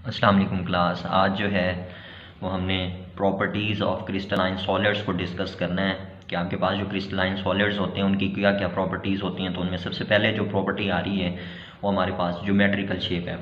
अस्सलाम वालेकुम क्लास। आज जो है वो हमने प्रॉपर्टीज़ ऑफ क्रिस्टलाइन सॉलिड्स को डिस्कस करना है कि आपके पास जो क्रिस्टलाइन सॉलिड्स होते हैं उनकी क्या क्या प्रॉपर्टीज़ होती हैं। तो उनमें सबसे पहले जो प्रॉपर्टी आ रही है वो हमारे पास ज्योमेट्रिकल शेप है।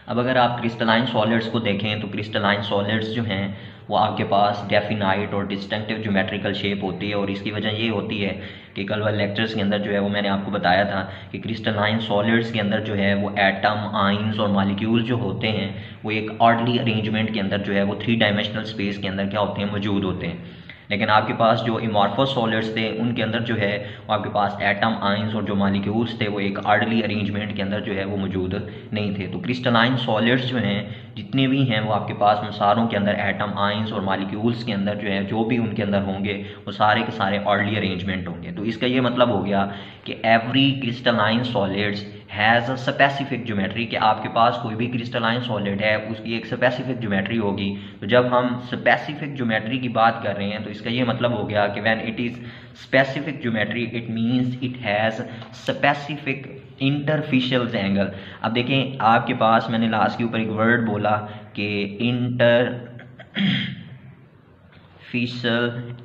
अब अगर आप क्रिस्टलाइन सॉलिड्स को देखें तो क्रिस्टलाइन सॉलिड्स जो हैं वो आपके पास डेफिनाइट और डिस्टिंक्टिव ज्योमेट्रिकल शेप होती है। और इसकी वजह ये होती है कि कल वाले लेक्चर्स के अंदर जो है वो मैंने आपको बताया था कि क्रिस्टलाइन सॉलिड्स के अंदर जो है वो एटम, आइंस और मॉलिक्यूल जो होते हैं वो एक ऑर्डरली अरेंजमेंट के अंदर जो है वो 3 डायमेंशनल स्पेस के अंदर क्या होते हैं, मौजूद होते हैं। लेकिन आपके पास जो इमॉर्फस सॉलिड्स थे उनके अंदर जो है वो आपके पास एटम, आइंस और जो मॉलिक्यूल्स थे वो एक ऑर्डरली अरेंजमेंट के अंदर जो है वो मौजूद नहीं थे। तो क्रिस्टलाइन सॉलिड्स जो हैं जितने भी हैं वो आपके पास उन सारों के अंदर एटम, आइंस और मॉलिक्यूल्स के अंदर जो है जो भी उनके अंदर होंगे वो सारे के सारे ऑर्डरली अरेंजमेंट होंगे। तो इसका ये मतलब हो गया कि every crystalline solids has a specific geometry, कि आपके पास कोई भी क्रिस्टलाइन सॉलिड है उसकी एक स्पेसिफिक ज्योमेट्री होगी। तो जब हम स्पेसिफिक ज्योमेट्री की बात कर रहे हैं तो इसका ये मतलब हो गया कि when it is specific geometry it means it has specific interfacial angle. अब देखें आपके पास मैंने लास्ट के ऊपर एक वर्ड बोला कि इंटरफिशियल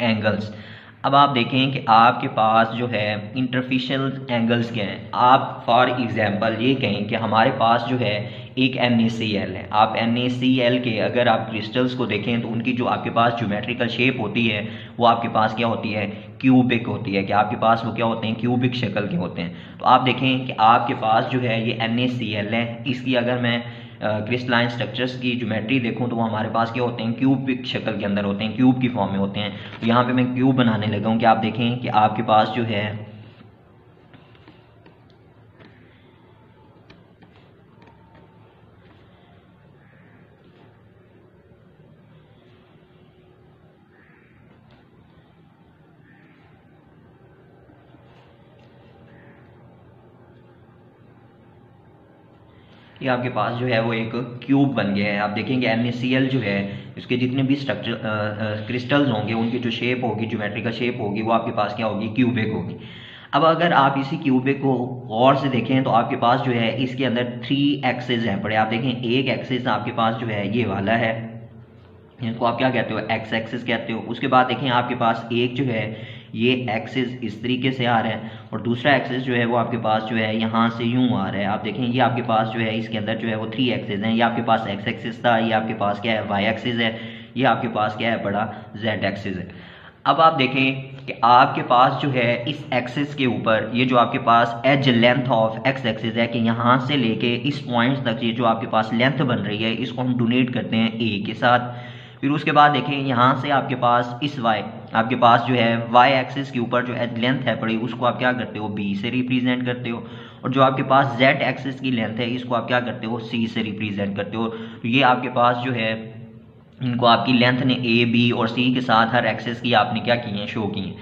एंगल्स। अब आप देखें कि आपके पास जो है इंटरफिशियल एंगल्स क्या हैं। आप फॉर एग्जांपल ये कहें कि हमारे पास जो है एक NaCl है। आप NaCl के अगर आप क्रिस्टल्स को देखें तो उनकी जो आपके पास ज्योमेट्रिकल शेप होती है वो आपके पास क्या होती है, क्यूबिक होती है। कि आपके पास वो क्या होते हैं, क्यूबिक शक्ल के होते हैं। तो आप देखें कि आपके पास जो है ये NaCl है, इसकी अगर मैं क्रिस्टलाइन स्ट्रक्चर्स की ज्योमेट्री देखूं तो वो हमारे पास क्या होते हैं, क्यूबिक शक्ल के अंदर होते हैं, क्यूब की फॉर्म में होते हैं। तो यहाँ पे मैं क्यूब बनाने लगा हूँ कि आप देखें कि आपके पास जो है ये आपके पास जो है वो एक क्यूब बन गया है। आप देखेंगे NaCl जो है इसके जितने भी स्ट्रक्चर क्रिस्टल्स होंगे उनकी जो शेप होगी, ज्योमेट्रिकल शेप होगी, वो आपके पास क्या होगी, क्यूबिक होगी। अब अगर आप इसी क्यूबिक को गौर से देखें तो आपके पास जो है इसके अंदर 3 एक्सिस हैं पड़े। आप देखें एक एक्सिस आपके पास जो है ये वाला है, इनको आप क्या कहते हो, एक्स एक्सिस कहते हो। उसके बाद देखें आपके पास एक जो है ये एक्सिस इस तरीके से आ रहा है और दूसरा एक्सिस जो है वो आपके पास जो है यहाँ से यूं आ रहा है। आप देखें ये आपके पास जो है इसके अंदर जो है वो 3 एक्सिस हैं। ये आपके पास एक्स एक्सिस था, ये आपके पास क्या है, वाई एक्सिस है, ये आपके पास क्या है, बड़ा जेड एक्सिस है। अब आप देखें कि आपके पास जो है इस एक्सिस के ऊपर ये जो आपके पास edge length of X axis है कि यहाँ से लेके इस पॉइंट तक ये जो आपके पास लेंथ बन रही है इसको हम डोनेट करते हैं ए के साथ। फिर उसके बाद देखें यहाँ से आपके पास इस वाई, आपके पास जो है वाई एक्सिस के ऊपर जो एज लेंथ है पड़ी उसको आप क्या करते हो, बी से रिप्रेजेंट करते हो। और जो आपके पास जेड एक्सिस की लेंथ है इसको आप क्या करते हो, सी से रिप्रेजेंट करते हो। तो ये आपके पास जो है इनको आपकी लेंथ ने ए, बी और सी के साथ हर एक्सिस की आपने क्या की हैं, शो की हैं।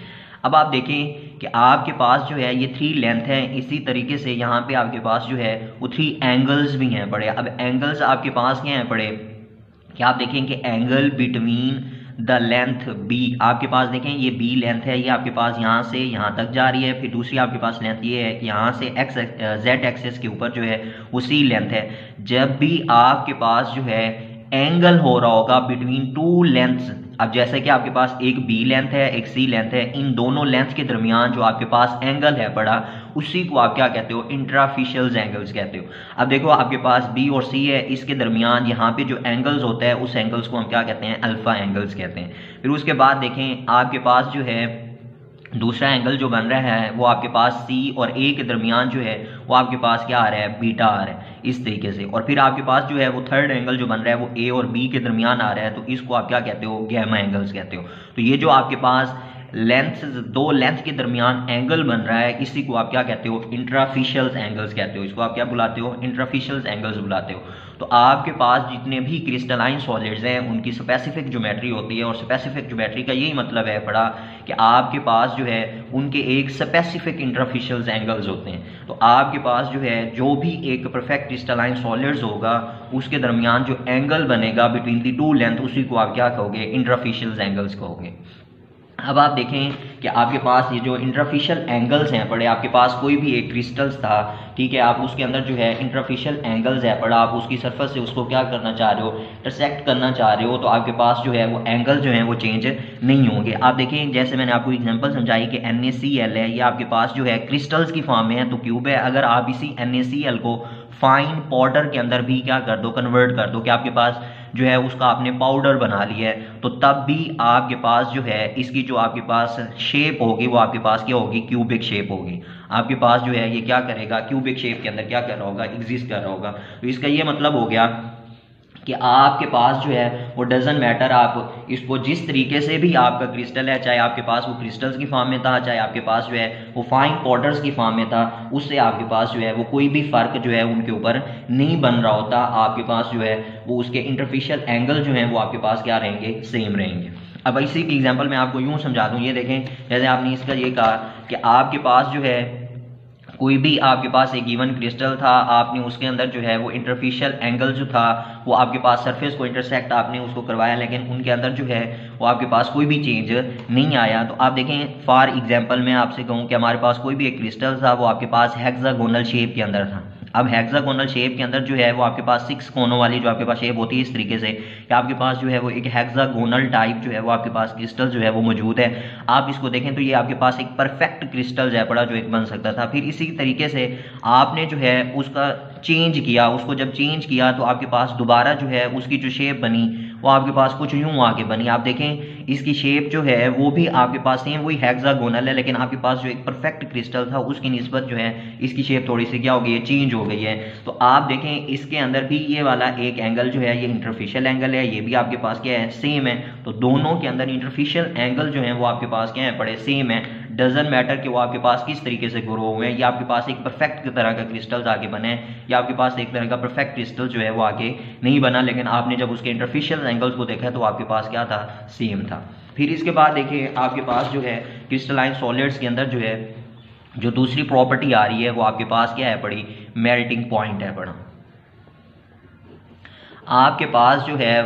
अब आप देखें कि आपके पास जो है ये 3 लेंथ है, इसी तरीके से यहाँ पे आपके पास जो है वो 3 एंगल्स भी हैं पड़े। अब एंगल्स आपके पास क्या हैं पड़े कि आप देखें कि angle between the length B, आपके पास देखें ये बी लेंथ है, ये आपके पास यहाँ से यहाँ तक जा रही है। फिर दूसरी आपके पास लेंथ ये है कि यहाँ से एक्स जेड एक्सिस के ऊपर जो है वो सी लेंथ है। जब भी आपके पास जो है एंगल हो रहा होगा बिटवीन 2 लेंथ्स, अब जैसे कि आपके पास एक बी लेंथ है एक सी लेंथ है, इन दोनों लेंथ के दरमियान जो आपके पास एंगल है पड़ा उसी को आप क्या कहते हो, इंट्राफिशियल एंगल्स कहते हो। अब देखो आपके पास बी और सी है, इसके दरमियान यहाँ पे जो एंगल्स होता है उस एंगल्स को हम क्या कहते हैं, अल्फा एंगल्स कहते हैं। फिर उसके बाद देखें आपके पास जो है दूसरा एंगल जो बन रहा है वो आपके पास सी और ए के दरमियान जो है वो आपके पास क्या आ रहा है, बीटा आ रहा है इस तरीके से। और फिर आपके पास जो है वो थर्ड एंगल जो बन रहा है वो ए और बी के दरमियान आ रहा है, तो इसको आप क्या कहते हो, गैमा एंगल्स कहते हो। तो ये जो आपके पास लेंथ, 2 लेंथ के दरमियान एंगल बन रहा है इसी को आप क्या कहते हो, इंट्राफिशियल एंगल्स कहते हो। इसको आप क्या बुलाते हो, इंट्राफिशियल एंगल्स बुलाते हो। तो आपके पास जितने भी क्रिस्टलाइन सॉलिड्स हैं उनकी स्पेसिफिक ज्योमेट्री होती है और स्पेसिफिक ज्योमेट्री का यही मतलब है पड़ा कि आपके पास जो है उनके एक स्पेसिफिक इंट्राफिशियल एंगल्स होते हैं। तो आपके पास जो है जो भी एक परफेक्ट क्रिस्टलाइन सॉलिड्स होगा उसके दरमियान जो एंगल बनेगा बिटवीन द 2 लेंथ उसी को आप क्या कहोगे, इंट्राफिशियल एंगल्स कहोगे। अब आप देखें कि आपके पास ये जो इंटरफिशियल एंगल्स हैं पड़े, आपके पास कोई भी एक क्रिस्टल्स था, ठीक है, आप उसके अंदर जो है इंटरफिशियल एंगल्स है पड़ा, आप उसकी सरफेस से उसको क्या करना चाह रहे हो, इंटरसेक्ट करना चाह रहे हो, तो आपके पास जो है वो एंगल जो है वो चेंज नहीं होंगे। आप देखें जैसे मैंने आपको एग्जांपल समझाई कि NaCl है, ये आपके पास जो है क्रिस्टल्स की फॉर्म में है तो क्यूब है। अगर आप इसी NaCl को फाइन पाउडर के अंदर भी क्या कर दो, कन्वर्ट कर दो कि आपके पास जो है उसका आपने पाउडर बना लिया है, तो तब भी आपके पास जो है इसकी जो आपके पास शेप होगी वो आपके पास क्या होगी, क्यूबिक शेप होगी। आपके पास जो है ये क्या करेगा, क्यूबिक शेप के अंदर क्या कर रहा होगा, एग्जिस्ट कर रहा होगा। तो इसका ये मतलब हो गया कि आपके पास जो है वो डजंट मैटर, आप इसको जिस तरीके से भी आपका क्रिस्टल है, चाहे आपके पास वो क्रिस्टल्स की फॉर्म में था, चाहे आपके पास जो है वो फाइन पाउडर्स की फॉर्म में था, उससे आपके पास जो है वो कोई भी फर्क जो है उनके ऊपर नहीं बन रहा होता। आपके पास जो है वो उसके इंटरफिशियल एंगल जो है वो आपके पास क्या रहेंगे, सेम रहेंगे। अब इसी की एग्जाम्पल मैं आपको यूँ समझा दूँ, ये देखें जैसे आपने इसका ये कहा कि आपके पास जो है कोई भी आपके पास एक गिवन क्रिस्टल था, आपने उसके अंदर जो है वो इंटरफिशियल एंगल जो था वो आपके पास सरफेस को इंटरसेक्ट आपने उसको करवाया, लेकिन उनके अंदर जो है वो आपके पास कोई भी चेंज नहीं आया। तो आप देखें फॉर एग्जांपल मैं आपसे कहूँ कि हमारे पास कोई भी एक क्रिस्टल था, वो आपके पास हेक्सागोनल शेप के अंदर था। अब हेक्सागोनल शेप के अंदर जो है वो आपके पास 6 कोनों वाली जो आपके पास शेप होती है इस तरीके से कि आपके पास जो है वो एक हेक्सागोनल टाइप जो है वो आपके पास क्रिस्टल जो है वो मौजूद है। आप इसको देखें तो ये आपके पास एक परफेक्ट क्रिस्टल है पड़ा जो एक बन सकता था। फिर इसी तरीके से आपने जो है उसका चेंज किया, उसको जब चेंज किया तो आपके पास दोबारा जो है उसकी जो शेप बनी वो आपके पास कुछ यूं आके बनी। आप देखें इसकी शेप जो है वो भी आपके पास सेम वही हेक्सागोनल है, लेकिन आपके पास जो एक परफेक्ट क्रिस्टल था उसकी निस्बत जो है इसकी शेप थोड़ी सी क्या हो गई है, चेंज हो गई है। तो आप देखें इसके अंदर भी ये वाला एक एंगल जो है ये इंटरफिशियल एंगल है, ये भी आपके पास क्या है, सेम है। तो दोनों के अंदर इंटरफिशियल एंगल जो है वो आपके पास क्या है, बड़े सेम है। डजंट मैटर कि वो आपके पास किस तरीके से ग्रो हुए हैं, या आपके पास एक परफेक्ट तरह का क्रिस्टल आगे बने या आपके पास एक तरह का परफेक्ट क्रिस्टल जो है वो आगे नहीं बना, लेकिन आपने जब उसके इंटरफिशियल एंगल्स को देखा तो आपके पास क्या था, सेम था। फिर इसके बाद देखिए आपके पास जो है क्रिस्टलाइन सॉलिड्स के अंदर जो है जो दूसरी प्रॉपर्टी आ रही है वो आपके पास क्या है पड़ी, मेल्टिंग पॉइंट है पड़ा। आपके पास जो है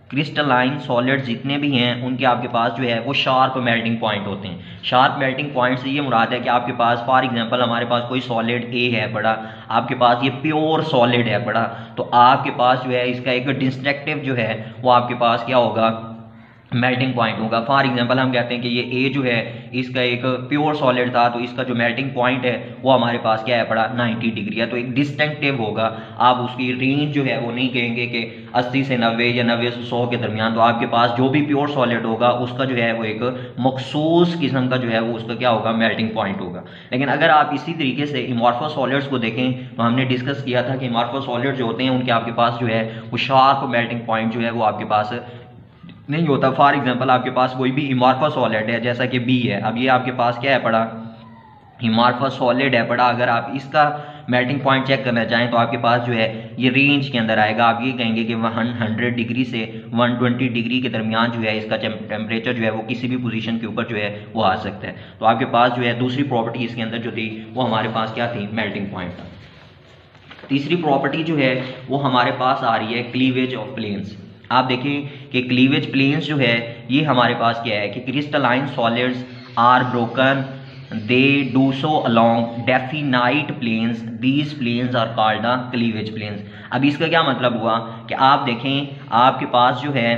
क्रिस्टलाइन सॉलिड्स जितने भी हैं उनके आपके पास जो है वो शार्प मेल्टिंग पॉइंट होते हैं। शार्प मेल्टिंग पॉइंट से ये मुराद है कि आपके पास फॉर एग्जांपल हमारे पास कोई सॉलिड ए है बड़ा, आपके पास ये प्योर सॉलिड है बड़ा, तो आपके पास जो है इसका एक डिस्ट्रक्टिव जो है वो आपके पास क्या होगा, मेल्टिंग पॉइंट होगा। फॉर एग्जांपल हम कहते हैं कि ये ए जो है इसका एक प्योर सॉलिड था, तो इसका जो मेल्टिंग पॉइंट है वो हमारे पास क्या है पड़ा, 90 डिग्री है। तो एक डिस्टिंक्टिव होगा, आप उसकी रेंज जो है वो नहीं कहेंगे कि 80 से 90 या 90 से 100 के दरमियान। तो आपके पास जो भी प्योर सॉलिड होगा उसका जो है वो एक मखसूस किस्म का जो है वो उसका क्या होगा, मेल्टिंग पॉइंट होगा। लेकिन अगर आप इसी तरीके से अमॉर्फस सॉलिड्स को देखें तो हमने डिस्कस किया था कि अमॉर्फस सॉलिड जो होते हैं उनके आपके पास जो है वो शार्प मेल्टिंग पॉइंट जो है वो आपके पास नहीं होता। फॉर एग्जांपल आपके पास कोई भी अमॉर्फस सॉलिड है जैसा कि बी है, अब ये आपके पास क्या है पड़ा, अमॉर्फस सॉलिड है पड़ा। अगर आप इसका मेल्टिंग पॉइंट चेक करना चाहें तो आपके पास जो है ये रेंज के अंदर आएगा। आप ये कहेंगे कि 100 डिग्री से 120 डिग्री के दरमियान जो है इसका टेम्परेचर जो है वो किसी भी पोजीशन के ऊपर जो है वो आ सकता है। तो आपके पास जो है दूसरी प्रॉपर्टी इसके अंदर जो थी वो हमारे पास क्या थी, मेल्टिंग पॉइंट था। तीसरी प्रॉपर्टी जो है वो हमारे पास आ रही है क्लीवेज ऑफ प्लेन्स। आप देखें कि क्लीवेज प्लेन्स जो है ये हमारे पास क्या है कि crystalline solids are broken, they do so along definite planes, these planes are called the cleavage planes. अब इसका क्या मतलब हुआ कि आप देखें आपके पास जो है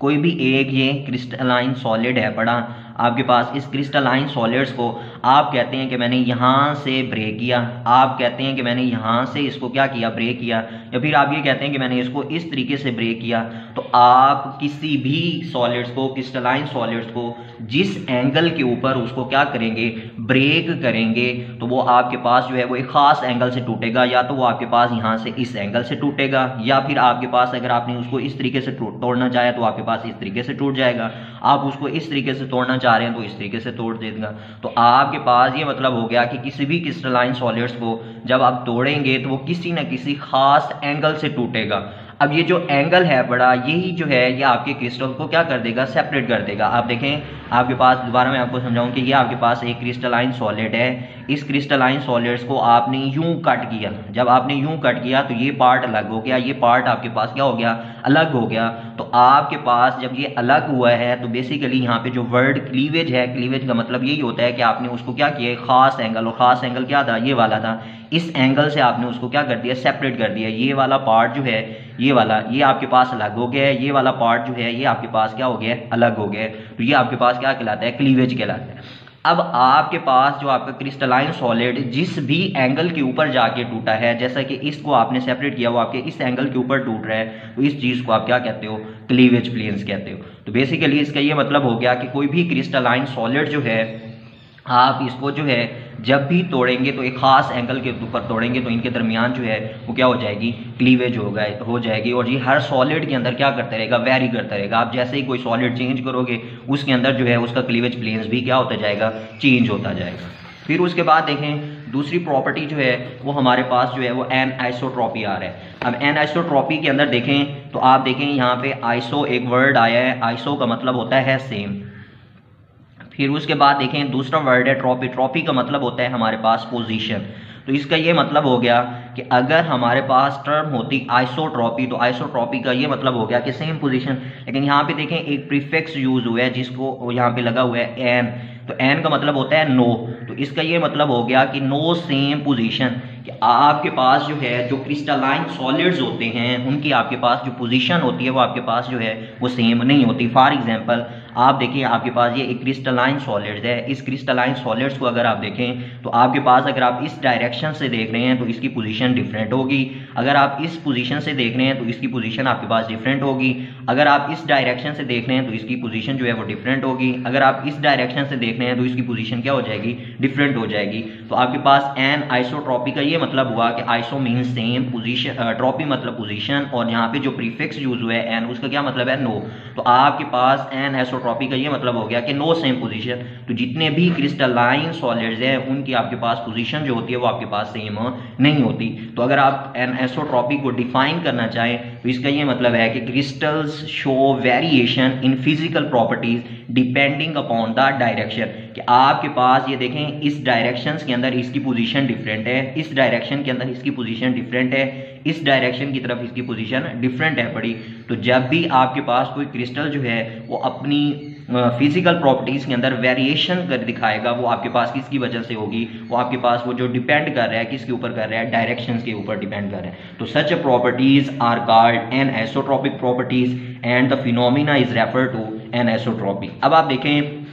कोई भी एक ये क्रिस्टलाइन सॉलिड है पड़ा, आपके पास इस क्रिस्टलाइन सॉलिड्स को आप कहते हैं कि मैंने यहाँ से ब्रेक किया, आप कहते हैं कि मैंने यहाँ से इसको क्या किया, ब्रेक किया, या फिर आप ये कहते हैं कि मैंने इसको इस तरीके से ब्रेक किया। तो आप किसी भी सॉलिड्स को, क्रिस्टलाइन सॉलिड्स को जिस एंगल के ऊपर उसको क्या करेंगे, ब्रेक करेंगे, तो वो आपके पास जो है वो एक ख़ास एंगल से टूटेगा। या तो वो आपके पास यहाँ से इस एंगल से टूटेगा, या फिर आपके पास अगर आपने उसको इस तरीके से तोड़ना चाहे तो आपके पास इस तरीके से टूट जाएगा। आप उसको इस तरीके से तोड़ना चाह रहे हैं तो इस तरीके से तोड़ देगा। तो आपके पास ये मतलब हो गया कि किसी भी क्रिस्टलाइन सॉलिड्स को जब आप तोड़ेंगे तो वो किसी न किसी खास एंगल से टूटेगा। अब ये जो एंगल है बड़ा, यही जो है ये आपके क्रिस्टल को क्या कर देगा, सेपरेट कर देगा। आप देखें आपके पास, दोबारा मैं आपको समझाऊं कि ये आपके पास एक क्रिस्टलाइन सॉलिड है। इस क्रिस्टलाइन सॉलिड्स को आपने यूं कट किया, जब आपने यूं कट किया तो ये पार्ट अलग हो गया, ये पार्ट आपके पास क्या हो गया, अलग हो गया। तो आपके पास जब ये अलग हुआ है तो बेसिकली यहाँ पे जो वर्ड क्लीवेज है, क्लीवेज का मतलब यही होता है कि आपने उसको क्या किया, खास एंगल, और खास एंगल क्या था, ये वाला था। इस एंगल से आपने उसको क्या कर दिया, सेपरेट कर दिया। ये वाला पार्ट जो है, ये वाला, ये आपके पास अलग हो गया है, ये वाला पार्ट जो है ये आपके पास क्या हो गया, अलग हो गया है। तो ये आपके पास क्या कहलाता है, क्लीवेज कहलाता है। अब आपके पास जो आपका क्रिस्टलाइन सॉलिड जिस भी एंगल के ऊपर जाके टूटा है, जैसा कि इसको आपने सेपरेट किया, वो आपके इस एंगल के ऊपर टूट रहा है, तो इस चीज़ को आप क्या कहते हो, क्लीवेज प्लेन्स कहते हो। तो बेसिकली इसका ये मतलब हो गया कि कोई भी क्रिस्टलाइन सॉलिड जो है, आप इसको जो है जब भी तोड़ेंगे तो एक खास एंगल के ऊपर तोड़ेंगे तो इनके दरमियान जो है वो क्या हो जाएगी, क्लीवेज हो जाएगी। और ये हर सॉलिड के अंदर क्या करता रहेगा, वेरी करता रहेगा। आप जैसे ही कोई सॉलिड चेंज करोगे उसके अंदर जो है उसका क्लीवेज प्लेन्स भी क्या होता जाएगा, चेंज होता जाएगा। फिर उसके बाद देखें दूसरी प्रॉपर्टी जो है वो हमारे पास जो है वो एनआइसोट्रॉपी आ रहा है। अब एनआइसोट्रॉपी के अंदर देखें तो आप देखें यहाँ पे आइसो एक वर्ड आया है, आइसो का मतलब होता है सेम। फिर उसके बाद देखें दूसरा वर्ड है ट्रॉपी, ट्रॉपी का मतलब होता है हमारे पास पोजीशन। तो इसका ये मतलब हो गया कि अगर हमारे पास टर्म होती आइसोट्रॉपी तो आइसोट्रॉपी का ये मतलब हो गया कि सेम पोजीशन। लेकिन यहाँ पे देखें एक प्रीफिक्स यूज हुआ है जिसको यहाँ पे लगा हुआ है एन, तो एन का मतलब होता है नो। तो इसका ये मतलब हो गया कि नो सेम पोजीशन, कि आपके पास जो है जो क्रिस्टलाइन सॉलिड्स होते हैं उनकी आपके पास जो पोजीशन होती है वो आपके पास जो है वो सेम नहीं होती। फॉर एग्जांपल आप देखिए आपके पास ये एक क्रिस्टलाइन सॉलिड्स है, इस क्रिस्टलाइन सॉलिड्स को अगर आप देखें तो आपके पास अगर आप इस डायरेक्शन से देख रहे हैं तो इसकी पोजीशन डिफरेंट होगी, अगर आप इस पोजीशन से देख रहे हैं तो इसकी पोजीशन आपके पास डिफरेंट होगी, अगर आप इस डायरेक्शन से देख रहे हैं तो इसकी पोजीशन जो है वो डिफरेंट होगी, अगर आप इस डायरेक्शन से देख रहे हैं तो इसकी पोजीशन क्या हो जाएगी, डिफरेंट हो जाएगी। तो आपके पास एन आइसोट्रॉपी का ये मतलब हुआ कि iso means same, position, trophy मतलब पोजीशन, और यहाँ पे जो प्रीफिक्स यूज हुआ है एन उसका क्या मतलब है, नो। तो आपके पास एन आइसोट्रॉपी का ये मतलब हो गया कि नो सेम पोजीशन। तो जितने भी क्रिस्टलाइन सॉलिड्स हैं उनकी आपके पास पोजीशन जो होती है वो आपके पास सेम नहीं होती। तो अगर आप एनिसोट्रॉपी को डिफाइन करना चाहें तो इसका ये मतलब है कि crystals show variation in physical properties depending upon the direction, कि आपके पास ये देखें इस डायरेक्शन के अंदर इसकी पोजीशन डिफरेंट है, इस डायरेक्शन के अंदर इसकी पोजीशन डिफरेंट है, इस डायरेक्शन की तरफ इसकी पोजीशन डिफरेंट है बड़ी। तो जब भी आपके पास कोई क्रिस्टल जो है वो अपनी फिजिकल प्रॉपर्टीज के अंदर वेरिएशन कर दिखाएगा, वो आपके पास किसकी वजह से होगी, वो आपके पास वो जो डिपेंड कर रहा है किसके ऊपर कर रहा है, डायरेक्शंस के ऊपर डिपेंड कर रहा है। तो such properties are called anisotropic properties and the phenomena is refer to anisotropy. अब आप देखें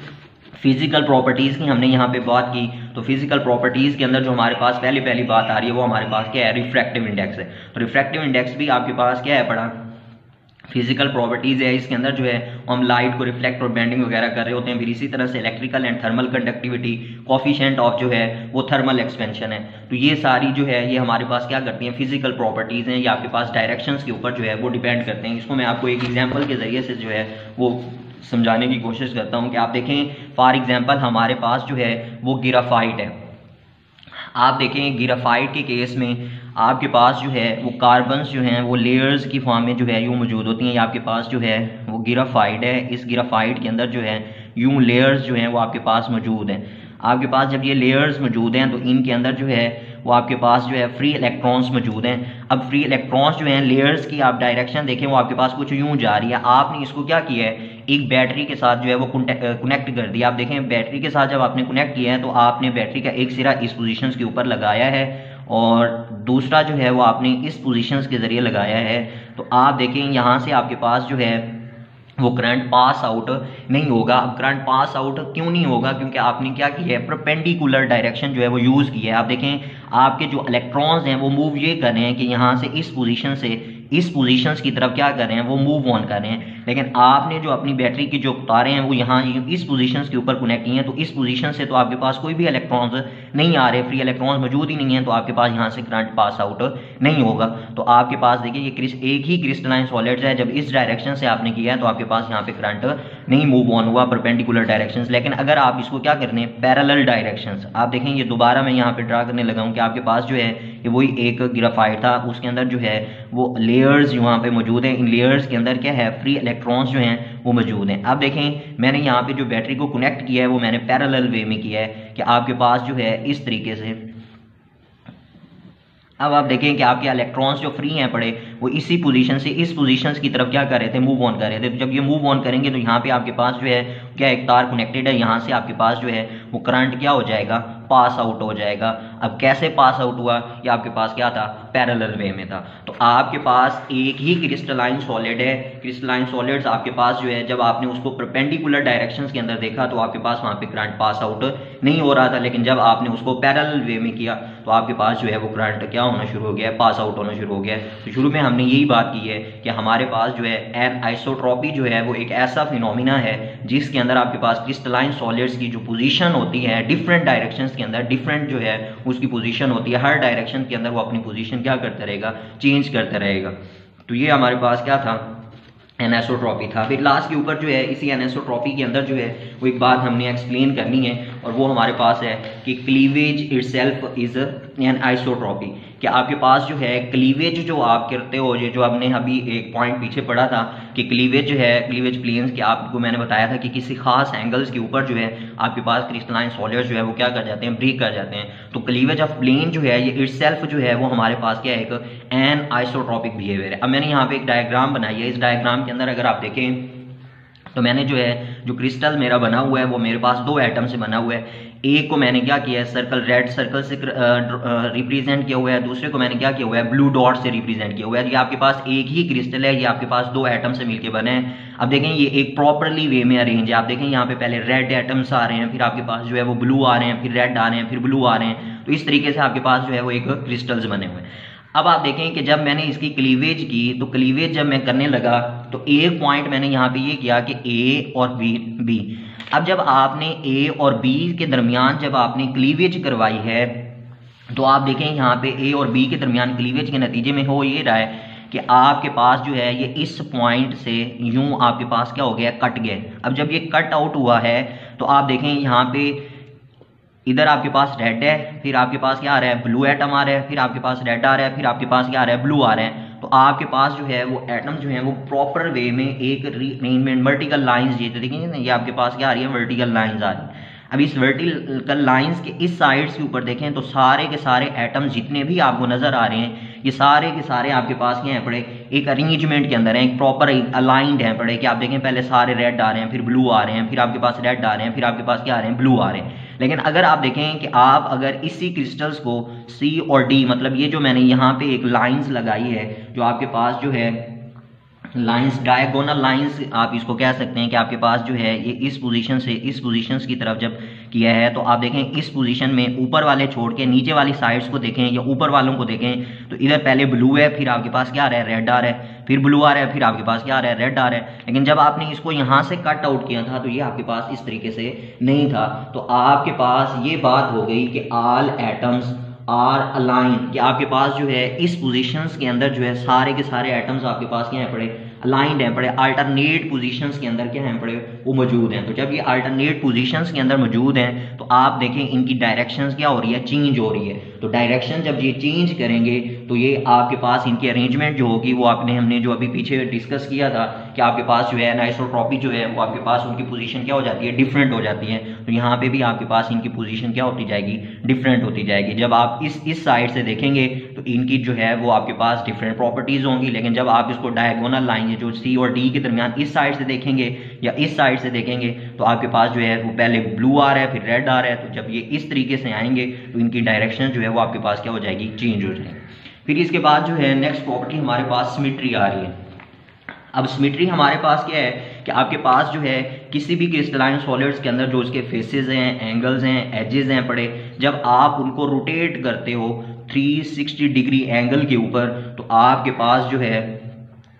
फिजिकल प्रॉपर्टीज़ की हमने यहाँ पे बात की, तो फिजिकल प्रॉपर्टीज़ के अंदर जो हमारे पास पहली बात आ रही है वो हमारे पास क्या है, रिफ्रैक्टिव इंडेक्स है। तो रिफ्रैक्टिव इंडेक्स भी आपके पास क्या है पड़ा, फिजिकल प्रॉपर्टीज़ है। इसके अंदर जो है हम लाइट को रिफ्लेक्ट और बेंडिंग वगैरह कर रहे होते हैं। फिर इसी तरह से electrical and thermal conductivity, coefficient of जो है वो थर्मल एक्सपेंशन है। तो ये सारी जो है ये हमारे पास क्या करती हैं, फिजिकल प्रॉपर्टीज़ हैं, ये आपके पास डायरेक्शंस के ऊपर जो है वो डिपेंड करते हैं। इसको मैं आपको एक एग्जाम्पल के जरिए से जो है वो समझाने की कोशिश करता हूँ कि आप देखें फॉर एग्जांपल हमारे पास जो है वो ग्राफाइट है। आप देखें ग्राफाइट के केस में आपके पास जो है वो कार्बन्स जो हैं वो लेयर्स की फॉर्म में जो है यूँ मौजूद होती हैं। आपके पास जो है वो ग्राफाइट है, इस ग्राफाइट के अंदर जो है यूँ लेयर्स जो हैं वो आपके पास मौजूद हैं। आपके पास जब ये लेयर्स मौजूद हैं तो इनके अंदर जो है वो आपके पास जो है फ्री इलेक्ट्रॉन्स मौजूद हैं। अब फ्री इलेक्ट्रॉन्स जो हैं लेयर्स की आप डायरेक्शन देखें वो आपके पास कुछ यूं जा रही है। आपने इसको क्या किया है, एक बैटरी के साथ जो है वो कनेक्ट कर दिया। आप देखें बैटरी के साथ जब आपने कनेक्ट किया है तो आपने बैटरी का एक सिरा इस पोजीशंस के ऊपर लगाया है और दूसरा जो है वो आपने इस पोजीशंस के ज़रिए लगाया है। तो आप देखें यहाँ से आपके पास जो है वो करंट पास आउट नहीं होगा। अब करंट पास आउट क्यों नहीं होगा, क्योंकि आपने क्या किया है, परपेंडिकुलर डायरेक्शन जो है वो यूज़ किया है। आप देखें आपके जो इलेक्ट्रॉन्स हैं वो मूव ये कर रहे हैं कि यहाँ से इस पोजीशन से इस पोजीशंस की तरफ क्या कर रहे हैं, वो मूव ऑन कर रहे हैं। लेकिन आपने जो अपनी बैटरी की जो तारें हैं वो यहाँ इस पोजीशंस के ऊपर कनेक्ट की हैं, तो इस पोजीशन से तो आपके पास कोई भी इलेक्ट्रॉन्स नहीं आ रहे, फ्री इलेक्ट्रॉन्स मौजूद ही नहीं है, तो आपके पास यहाँ से करंट पास आउट नहीं होगा। तो आपके पास देखिए ये एक ही क्रिस्टलाइन सॉलिड है, जब इस डायरेक्शन से आपने किया है तो आपके पास यहाँ पे करंट नहीं मूव ऑन हुआ परपेंडिकुलर डायरेक्शंस। लेकिन अगर आप इसको क्या करने पैरेलल डायरेक्शंस, आप देखें ये दोबारा मैं यहाँ पे ड्रा करने लगा हूँ कि आपके पास जो है ये वही एक ग्राफाइट था, उसके अंदर जो है वो लेयर्स यहाँ पे मौजूद हैं, इन लेयर्स के अंदर क्या है फ्री इलेक्ट्रॉन्स जो हैं वो मौजूद हैं। अब देखें मैंने यहाँ पे जो बैटरी को कनेक्ट किया है वो मैंने पैरेलल वे में किया है कि आपके पास जो है इस तरीके से। अब आप देखें कि आपके इलेक्ट्रॉन्स जो फ्री हैं पड़े वो इसी पोजीशन से इस पोजीशंस की तरफ क्या कर रहे थे मूव ऑन कर रहे थे। तो जब ये मूव ऑन करेंगे तो यहाँ पे आपके पास जो है क्या एक तार कनेक्टेड है, यहाँ से आपके पास जो है वो करंट क्या हो जाएगा पास आउट हो जाएगा। अब कैसे पास आउट हुआ, ये आपके पास क्या था पैरेलल वे में था। तो आपके पास एक ही क्रिस्टलाइन सॉलिड है, क्रिस्टलाइन सॉलिड्स आपके पास जो है जब आपने उसको परपेंडिकुलर डायरेक्शंस के अंदर देखा तो आपके पास वहाँ पे करंट पास आउट नहीं हो रहा था, लेकिन जब आपने उसको पैरेलल वे में किया तो आपके पास जो है वो करंट क्या होना शुरू हो गया, पास आउट होना शुरू हो गया। तो शुरू में हमने यही बात की है कि हमारे पास जो है एनिसोट्रॉपी जो है वो एक ऐसा फिनोमिना है जिसके अंदर आपके पास क्रिस्टलाइन सॉलिड्स की जो पोजीशन होती है डिफरेंट डायरेक्शंस के अंदर डिफरेंट जो है उसकी पोजीशन होती है, हर डायरेक्शन के अंदर वो अपनी पोजीशन क्या करता रहेगा चेंज करता रहेगा। तो ये हमारे पास क्या था एनिसोट्रॉपी था। फिर लास्ट के ऊपर जो है इसी एनिसोट्रॉपी के अंदर जो है वो एक बात हमने एक्सप्लेन करनी है और वो हमारे पास है कि cleavage itself is an isotropy, कि आपके पास जो है क्लीवेज जो आप करते हो, ये जो आपने अभी एक पॉइंट पीछे पढ़ा था कि क्लीवेज जो है क्लीवेज प्लेन्स के आपको मैंने बताया था कि किसी खास एंगल्स के ऊपर जो है आपके पास क्रिस्टलाइन सॉलिड्स जो है वो क्या कर जाते हैं ब्रेक कर जाते हैं। तो क्लीवेज ऑफ प्लेन जो है ये इटसेल्फ जो है वो हमारे पास क्या है एक एन आइसोट्रॉपिक बिहेवियर है। अब मैंने यहाँ पे एक डायग्राम बनाई है, इस डायग्राम के अंदर अगर आप देखें तो मैंने जो है जो क्रिस्टल मेरा बना हुआ है वो मेरे पास दो एटम से बना हुआ है। एक को मैंने क्या किया है सर्कल रेड सर्कल से रिप्रेजेंट किया हुआ है, दूसरे को मैंने क्या किया हुआ है ब्लू डॉट से रिप्रेजेंट किया हुआ है। ये आपके पास एक ही क्रिस्टल है, ये आपके पास दो एटम से मिलके बने हैं। अब देखें ये एक प्रॉपरली वे में अरेंज है। आप देखें यहाँ पे पहले रेड एटम्स आ रहे हैं, फिर आपके पास जो है वो ब्लू आ रहे हैं, फिर रेड आ रहे हैं, फिर ब्लू आ रहे हैं। तो इस तरीके से आपके पास जो है वो एक क्रिस्टल्स बने हुए हैं। अब आप देखें कि जब मैंने इसकी क्लीवेज की तो क्लीवेज जब मैं करने लगा तो एक पॉइंट मैंने यहाँ पे ये किया कि ए और बी। अब जब आपने ए और बी के दरमियान जब आपने क्लीवेज करवाई है तो आप देखें यहाँ पे ए और बी के दरमियान क्लीवेज के नतीजे में हो ये रहा है कि आपके पास जो है ये इस पॉइंट से यूं आपके पास क्या हो गया कट गया। अब जब ये कट आउट हुआ है तो आप देखें यहाँ पे इधर आपके पास रेड है, फिर आपके पास क्या आ रहा है ब्लू एटम आ रहा है, फिर आपके पास रेड आ रहा है, फिर आपके पास क्या आ रहा है ब्लू आ रहा है। तो आपके पास जो है वो एटम जो है वो प्रॉपर वे में एक अरेंजमेंट वर्टिकल लाइंस ये देखेंगे ना, ये आपके पास क्या आ रही है वर्टिकल लाइंस आ रही है। अब इस वर्टिकल लाइंस के इस साइड्स के ऊपर देखें तो सारे के सारे एटम जितने भी आपको नजर आ रहे हैं ये सारे के सारे आपके पास क्या है पड़े एक अरेंजमेंट के अंदर है, एक प्रॉपर अलाइंड है पड़े कि आप देखें पहले सारे रेड आ रहे हैं, फिर ब्लू आ रहे हैं, फिर आपके पास रेड आ रहे हैं, फिर आपके पास क्या आ रहे हैं ब्लू आ रहे हैं। लेकिन अगर आप देखें कि आप अगर इसी क्रिस्टल्स को सी और डी मतलब ये जो मैंने यहाँ पे एक लाइंस लगाई है जो आपके पास जो है लाइंस डायगोनल लाइंस आप इसको कह सकते हैं कि आपके पास जो है ये इस पोजीशन से इस पोजीशन की तरफ जब किया है तो आप देखें इस पोजीशन में ऊपर वाले छोड़ के नीचे वाली साइड्स को देखें या ऊपर वालों को देखें तो इधर पहले ब्लू है, फिर आपके पास क्या आ रहा है रेड आ रहा है, फिर ब्लू आ रहा है, फिर आपके पास क्या आ रहा है रेड आ रहा है। लेकिन जब आपने इसको यहाँ से कट आउट किया था तो ये आपके पास इस तरीके से नहीं था। तो आपके पास ये बात हो गई कि ऑल एटम्स आर अलाइन, कि आपके पास जो है इस पोजीशंस के अंदर जो है सारे के सारे एटम्स आपके पास क्या है पड़े अलाइंड है पड़े, अल्टरनेट पोजीशंस के अंदर क्या है पड़े वो मौजूद हैं। तो जब ये अल्टरनेट पोजीशंस के अंदर मौजूद हैं तो आप देखें इनकी डायरेक्शंस क्या हो रही है चेंज हो रही है। तो डायरेक्शन जब ये चेंज करेंगे तो ये आपके पास इनकी अरेंजमेंट जो होगी वो हमने जो अभी पीछे डिस्कस किया था कि आपके पास जो है एनिसोट्रॉपी जो है वो आपके पास उनकी पोजीशन क्या हो जाती है डिफरेंट हो जाती है। तो यहाँ पे भी आपके पास इनकी पोजीशन क्या होती जाएगी डिफरेंट होती जाएगी। जब आप इस साइड से देखेंगे तो इनकी जो है वो आपके पास डिफरेंट प्रॉपर्टीज होंगी, लेकिन जब आप इसको डायगोनल लाइन जो सी और डी के दरमियान इस साइड से देखेंगे या इस साइड से देखेंगे तो आपके पास जो है वो पहले ब्लू आ रहा है फिर रेड आ रहा है। तो जब ये इस तरीके से आएंगे तो इनकी डायरेक्शन जो है वो आपके पास क्या हो जाएगी चेंज हो जाएगी। फिर इसके बाद जो है नेक्स्ट प्रॉपर्टी हमारे पास सिमेट्री आ रही है। अब सिमेट्री हमारे पास क्या है कि आपके पास जो है किसी भी क्रिस्टलाइन सॉलिड्स के अंदर जो उसके फेसेस हैं एंगल्स हैं एजेस हैं पड़े, जब आप उनको रोटेट करते हो 360 डिग्री एंगल के ऊपर तो आपके पास जो है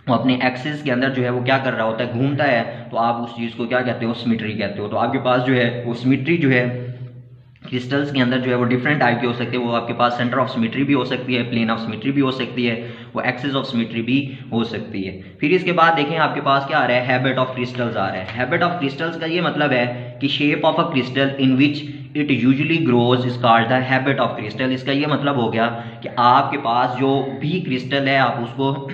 वो अपने एक्सिस के अंदर जो है वो क्या कर रहा होता है, घूमता है, तो आप उस चीज़ को क्या कहते हो, सिमेट्री कहते हो। तो आपके पास जो है वो सिमेट्री जो है क्रिस्टल्स के अंदर जो है वो डिफरेंट टाइप की हो सकती है। वो आपके पास सेंटर ऑफ सिमेट्री भी हो सकती है, प्लेन ऑफ सिमेट्री भी हो सकती है, वो एक्सिस ऑफ सिमेट्री भी हो सकती है। फिर इसके बाद देखें आपके पास क्या आ रहा है, हैबिट ऑफ क्रिस्टल्स आ रहा है। हैबिट ऑफ क्रिस्टल्स का ये मतलब है कि shape of a crystal in which it usually grows is called the habit of crystal. इसका ये मतलब हो गया कि आपके पास जो भी क्रिस्टल है, आप उसको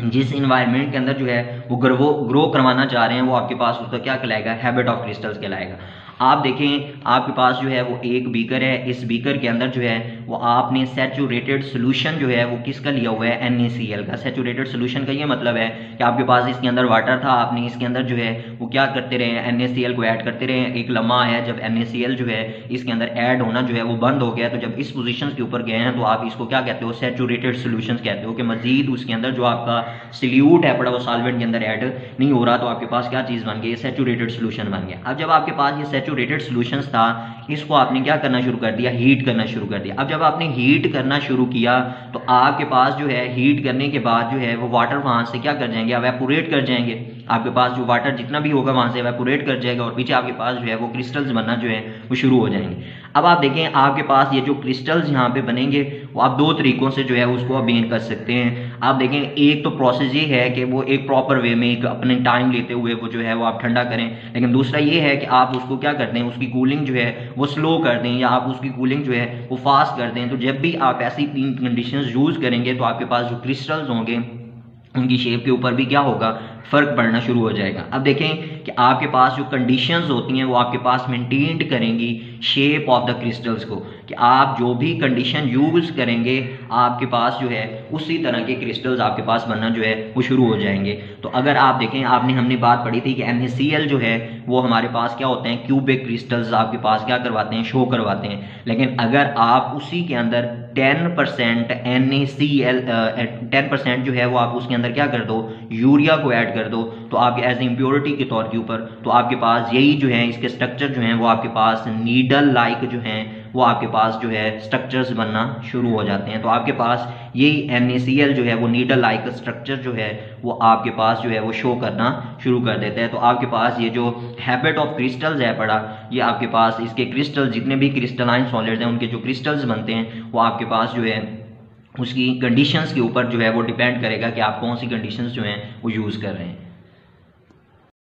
जिस इन्वायरमेंट के अंदर जो है वो ग्रो करवाना चाह रहे हैं, वो आपके पास उसका क्या कहलाएगा, हैबिट ऑफ क्रिस्टल्स कहलाएगा। आप देखें आपके पास जो है वो एक बीकर है, इस बीकर के अंदर जो है वो आपने सैचुरेटेड सोल्यूशन जो है वो किसका लिया हुआ है, NaCl का। सैचुरेटेड सोल्यूशन का ये मतलब है कि आपके पास इसके अंदर वाटर था, आपने इसके अंदर जो है वो क्या करते रहे, NaCl को ऐड करते रहे। एक लम्हा आया जब NaCl जो है इसके अंदर ऐड होना जो है वो बंद हो गया, तो जब इस पोजीशन के ऊपर गए हैं तो आप इसको क्या कहते हो, सैचुरेटेड सोल्यूशन कहते हो, कि मजीद उसके अंदर जो आपका सल्यूट है पड़ा वो सॉल्वेंट के अंदर ऐड नहीं हो रहा, तो आपके पास क्या चीज़ बन गई, सैचुरेटेड सोल्यूशन बन गया। अब जब आपके पास ये सैचुरेटेड सॉल्यूशंस था, इसको आपने क्या करना शुरू कर दिया, हीट करना शुरू कर दिया। अब जब आपने हीट करना शुरू किया तो आपके पास जो है हीट करने के बाद जो है वो वाटर वहां से क्या कर जाएंगे, एवेपोरेट कर जाएंगे। आपके पास जो वाटर जितना भी होगा वहां से एवेपोरेट कर जाएगा और पीछे आपके पास जो है वो क्रिस्टल्स बनना जो है वो शुरू हो जाएंगे। अब आप देखें आपके पास ये जो क्रिस्टल्स यहाँ पे बनेंगे वो आप दो तरीकों से जो है उसको अबेन कर सकते हैं। आप देखें एक तो प्रोसेस ये है कि वो एक प्रॉपर वे में एक अपने टाइम लेते हुए वो जो है वो आप ठंडा करें, लेकिन दूसरा ये है कि आप उसको क्या कर दें, उसकी कूलिंग जो है वो स्लो कर दें या आप उसकी कूलिंग जो है वो फास्ट कर दें। तो जब भी आप ऐसी तीन कंडीशंस यूज करेंगे तो आपके पास जो क्रिस्टल्स होंगे उनकी शेप के ऊपर भी क्या होगा, फर्क पड़ना शुरू हो जाएगा। अब देखें कि आपके पास जो कंडीशंस होती हैं वो आपके पास मेंटेन करेंगी शेप ऑफ द क्रिस्टल्स को, कि आप जो भी कंडीशन यूज करेंगे आपके पास जो है उसी तरह के क्रिस्टल्स आपके पास बनना जो है वो शुरू हो जाएंगे। तो अगर आप देखें हमने बात पढ़ी थी कि NaCl जो है वो हमारे पास क्या होते हैं, क्यूबिक क्रिस्टल्स आपके पास क्या करवाते हैं, शो करवाते हैं। लेकिन अगर आप उसी के अंदर 10% NaCl 10% जो है वो आप उसके अंदर क्या कर दो, यूरिया को ऐड कर दो, तो आप एज इम्प्योरिटी के तौर के ऊपर, तो आपके पास यही जो है इसके स्ट्रक्चर जो हैं वो आपके पास नीडल लाइक जो हैं वो आपके पास जो है स्ट्रक्चर्स बनना शुरू हो जाते हैं। तो आपके पास यही NaCl जो है वो नीडल लाइक स्ट्रक्चर जो है वो आपके पास जो है वो शो करना शुरू कर देता है। तो आपके पास ये जो हैबिट ऑफ क्रिस्टल्स है पड़ा, ये आपके पास इसके क्रिस्टल जितने भी क्रिस्टलाइन सॉलिड्स हैं उनके जो क्रिस्टल्स बनते हैं वो आपके पास जो है उसकी कंडीशंस के ऊपर जो है वो डिपेंड करेगा कि आप कौन सी कंडीशंस जो हैं वो यूज़ कर रहे हैं।